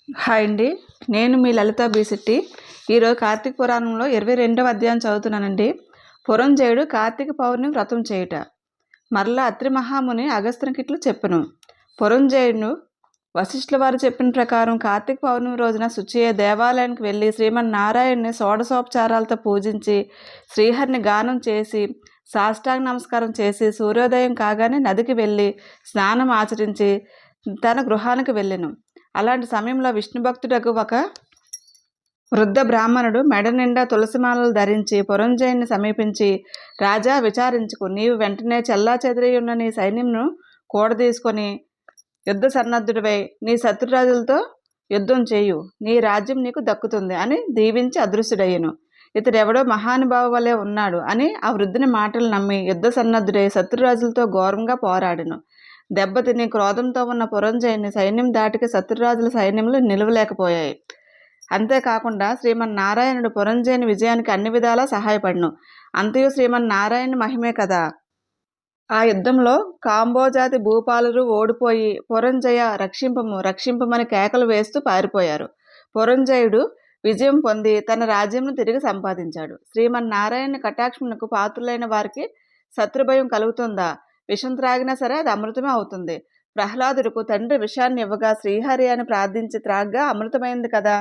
Hi అండి. నేను మీ లలిత బీశెట్టి. ఈరోజు కార్తీక పురాణంలో 22వ అధ్యాయం చదువుతున్నానండి. పురంజయుడు కార్తీక పౌర్ణమి వ్రతం చేయుట. మరలా అత్రి మహాముని అగస్త్యునికిట్లు చెప్పెను. పురంజయుడు వశిష్ఠుల వారు చెప్పిన ప్రకారం కార్తీక పౌర్ణమి రోజున శుచియే దేవాలయానికి వెళ్ళి శ్రీమన్నారాయణ్ణి షోడశోపచారాలతో పూజించి శ్రీహరిని గానం చేసి సాష్టాంగ నమస్కారం చేసి సూర్యోదయం కాగానే నదికి వెళ్ళి స్నానం ఆచరించి తన గృహానికి వెళ్ళెను. అలాంటి సమయంలో విష్ణు భక్తుడకు ఒక వృద్ధ బ్రాహ్మణుడు మెడ నిండా తులసిమాలలు ధరించి పురంజయుని సమీపించి, రాజా విచారించుకు, నీవు వెంటనే చెల్లా చెదిరియున్న నీ సైన్యంను కూడదీసుకొని యుద్ధ సన్నద్ధుడివై నీ శత్రురాజులతో యుద్ధం చేయు, నీ రాజ్యం నీకు దక్కుతుంది అని దీవించి అదృశ్యుడయ్యను. ఇతడెవడో మహానుభావ వలె ఉన్నాడు అని ఆ వృద్ధుని మాటలు నమ్మి యుద్ధ సన్నద్ధుడై శత్రురాజులతో ఘోరంగా పోరాడెను. దెబ్బతిని క్రోధంతో ఉన్న పురంజయుని సైన్యం దాటికి శత్రురాజుల సైన్యములు నిలవలేకపోయాయి. అంతేకాకుండా శ్రీమన్నారాయణుడు పురంజయుని విజయానికి అన్ని విధాలా సహాయపడును. అంతయు శ్రీమన్నారాయణుని మహిమే కదా. ఆ యుద్ధంలో కాంబోజాతి భూపాలురు ఓడిపోయి పురంజయ రక్షింపము రక్షింపమని కేకలు వేస్తూ పారిపోయారు. పురంజయుడు విజయం పొంది తన రాజ్యంను తిరిగి సంపాదించాడు. శ్రీమన్నారాయణ కటాక్షమునకు పాత్రులైన వారికి శత్రుభయం కలుగుతుందా? విషం త్రాగినా సరే అది అమృతమే అవుతుంది. ప్రహ్లాదుడికు తండ్రి విషాన్ని ఇవ్వగా శ్రీహరి అని ప్రార్థించి త్రాగ్గా అమృతమైంది కదా.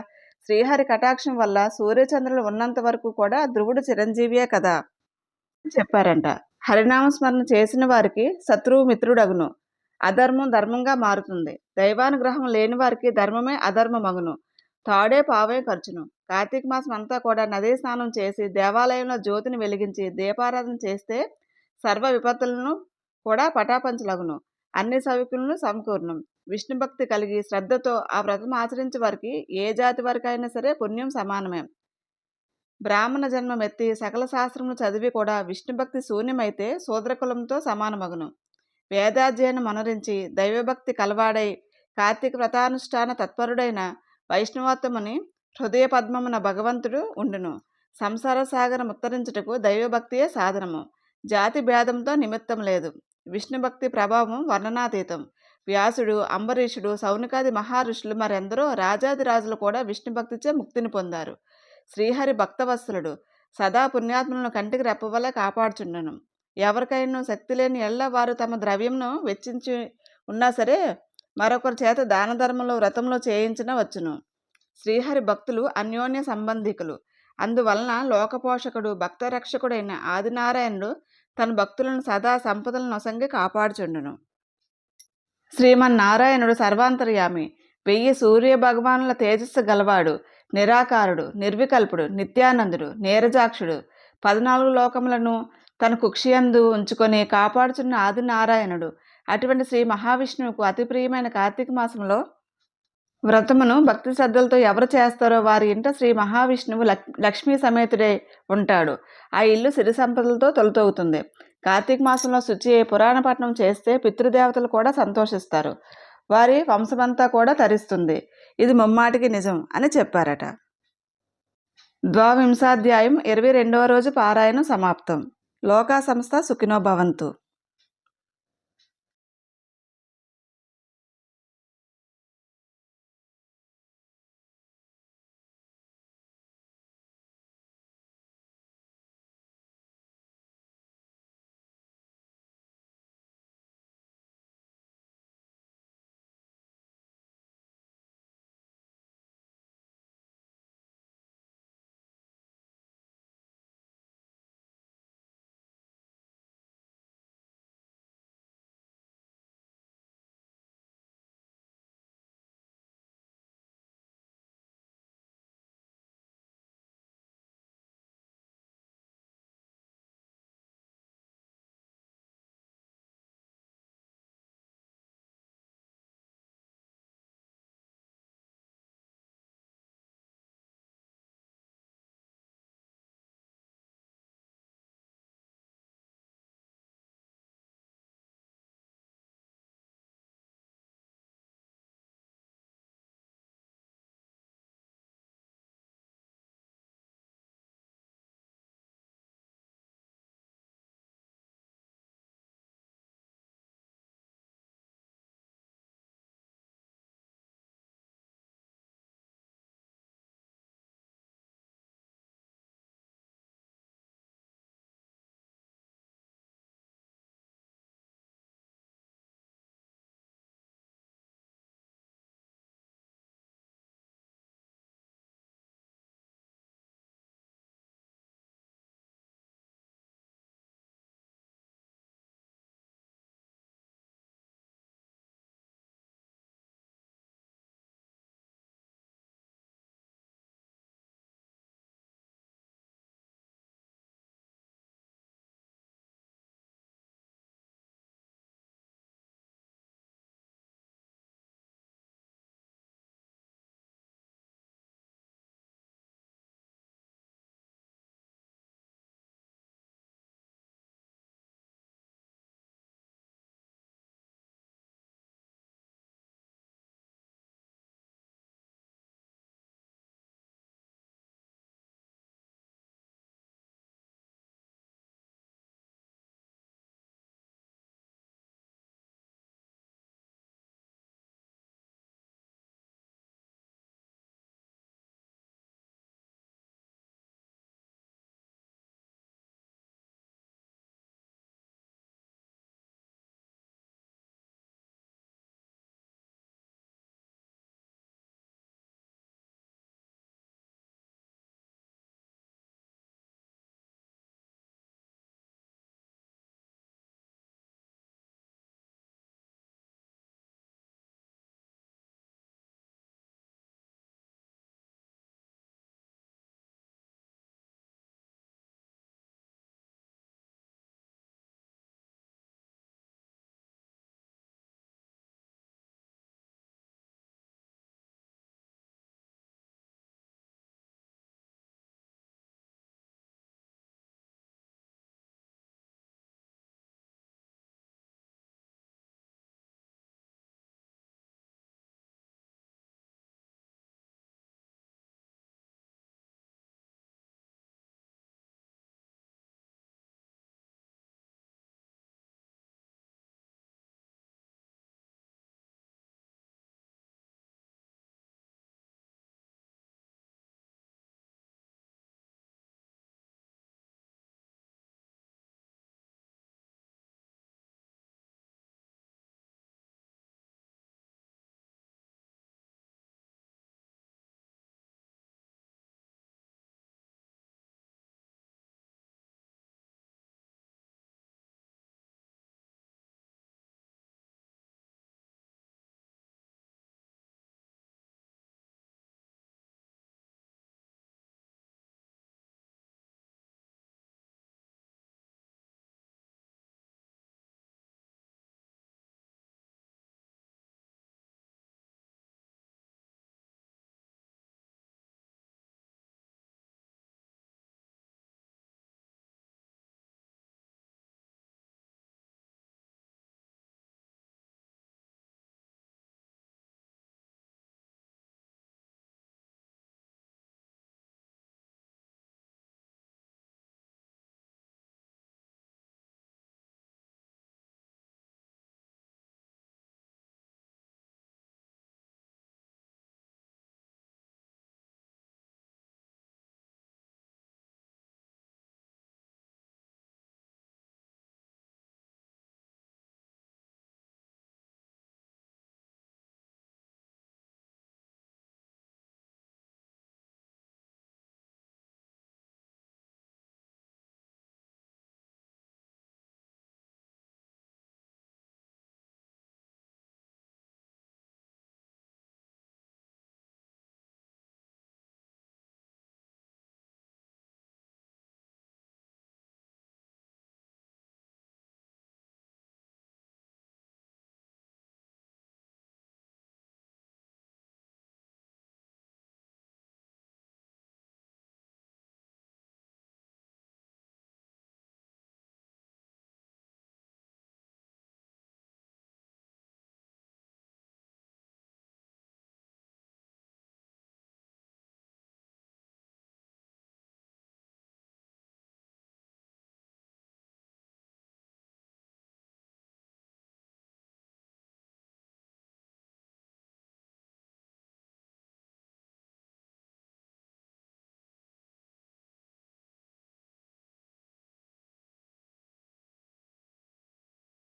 శ్రీహరి కటాక్షం వల్ల సూర్యచంద్రులు ఉన్నంత వరకు కూడా ధ్రువుడు చిరంజీవియే కదా చెప్పారంట. హరినామస్మరణ చేసిన వారికి శత్రువు మిత్రుడగును. అధర్మం ధర్మంగా మారుతుంది. దైవానుగ్రహం లేని వారికి ధర్మమే అధర్మమగును. తాడే పావే ఖర్చును. కార్తీక మాసం అంతా కూడా నదీ స్నానం చేసి దేవాలయంలో జ్యోతిని వెలిగించి దీపారాధన చేస్తే సర్వ విపత్తులను కూడా పటాపంచలగును. అన్ని సౌఖ్యులను సమకూర్ణం. విష్ణు భక్తి కలిగి శ్రద్ధతో ఆ వ్రతం ఆచరించే వారికి ఏ జాతి వారికైనా సరే పుణ్యం సమానమే. బ్రాహ్మణ జన్మమెత్తి సకల శాస్త్రములు చదివి కూడా విష్ణుభక్తి శూన్యమైతే శూద్రకులంతో సమానమగును. వేదాధ్యయనం మనరించి దైవభక్తి కలవాడై కార్తీక వ్రతానుష్ఠాన తత్పరుడైన వైష్ణవోత్తముని హృదయ పద్మమున భగవంతుడు ఉండును. సంసార సాగరం ఉత్తరించుటకు దైవభక్తియే సాధనము. జాతి భేదంతో నిమిత్తం లేదు. విష్ణుభక్తి ప్రభావం వర్ణనాతీతం. వ్యాసుడు, అంబరీషుడు, సౌనకాది మహారుషులు మరెందరో రాజాదిరాజులు కూడా విష్ణుభక్తిచే ముక్తిని పొందారు. శ్రీహరి భక్తవత్సలుడు. సదా పుణ్యాత్ములను కంటికి రెప్పవల్ల కాపాడుచుండను. ఎవరికైనా శక్తి లేని ఎల్ల వారు తమ ద్రవ్యంను వెచ్చించి ఉన్నా సరే మరొకరి చేత దాన ధర్మంలో వ్రతంలో చేయించిన వచ్చును. శ్రీహరి భక్తులు అన్యోన్య సంబంధికులు. అందువలన లోకపోషకుడు భక్తరక్షకుడైన ఆదినారాయణుడు తన భక్తులను సదా సంపదలను నొసంగి కాపాడుచుండును. శ్రీమన్నారాయణుడు సర్వాంతర్యామి. 1000 సూర్య భగవానుల తేజస్సు గలవాడు. నిరాకారుడు, నిర్వికల్పుడు, నిత్యానందుడు, నీరజాక్షుడు. 14 లోకములను తన కుక్షియందు ఉంచుకొని కాపాడుచున్న ఆదినారాయణుడు. అటువంటి శ్రీ మహావిష్ణువుకు అతి ప్రియమైన కార్తీక మాసంలో వ్రతమును భక్తి శ్రద్ధలతో ఎవరు చేస్తారో వారి ఇంట శ్రీ మహావిష్ణువు లక్ష్మీ సమేతుడై ఉంటాడు. ఆ ఇల్లు సిరి సంపదలతో తొలతూగుతుంది. కార్తీక మాసంలో శుచి పురాణ పఠనం చేస్తే పితృదేవతలు కూడా సంతోషిస్తారు. వారి వంశమంతా కూడా తరిస్తుంది. ఇది ముమ్మాటికి నిజం అని చెప్పారట. 22వ అధ్యాయం 22వ రోజు పారాయణం సమాప్తం. లోకా సంస్థ సుఖినో భవంతు.